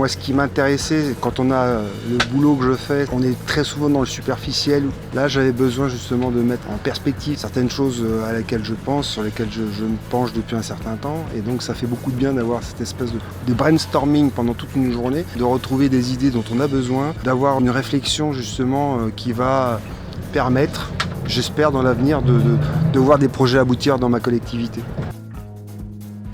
Moi, ce qui m'intéressait, quand on a le boulot que je fais, on est très souvent dans le superficiel. Là, j'avais besoin justement de mettre en perspective certaines choses à laquelle je pense, sur lesquelles je me penche depuis un certain temps. Et donc, ça fait beaucoup de bien d'avoir cette espèce de brainstorming pendant toute une journée, de retrouver des idées dont on a besoin, d'avoir une réflexion justement qui va permettre, j'espère dans l'avenir, de voir des projets aboutir dans ma collectivité.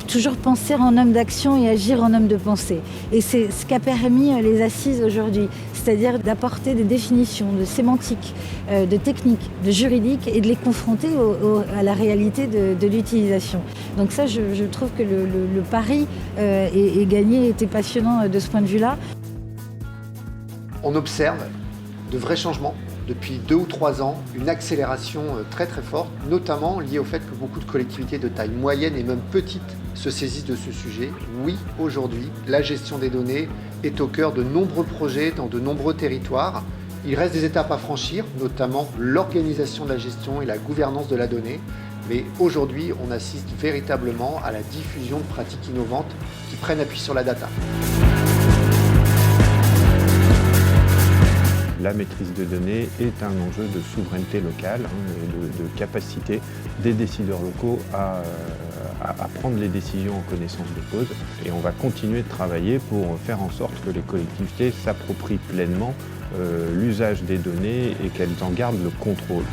Toujours penser en homme d'action et agir en homme de pensée. Et c'est ce qu'a permis les assises aujourd'hui, c'est-à-dire d'apporter des définitions de sémantique, de technique, de juridique et de les confronter à la réalité de l'utilisation. Donc ça, je trouve que le pari est gagné, était passionnant de ce point de vue-là. On observe de vrais changements. Depuis 2 ou 3 ans, une accélération très très forte, notamment liée au fait que beaucoup de collectivités de taille moyenne et même petite se saisissent de ce sujet. Oui, aujourd'hui, la gestion des données est au cœur de nombreux projets dans de nombreux territoires. Il reste des étapes à franchir, notamment l'organisation de la gestion et la gouvernance de la donnée. Mais aujourd'hui, on assiste véritablement à la diffusion de pratiques innovantes qui prennent appui sur la data. La maîtrise des données est un enjeu de souveraineté locale et de capacité des décideurs locaux à prendre les décisions en connaissance de cause. Et on va continuer de travailler pour faire en sorte que les collectivités s'approprient pleinement l'usage des données et qu'elles en gardent le contrôle.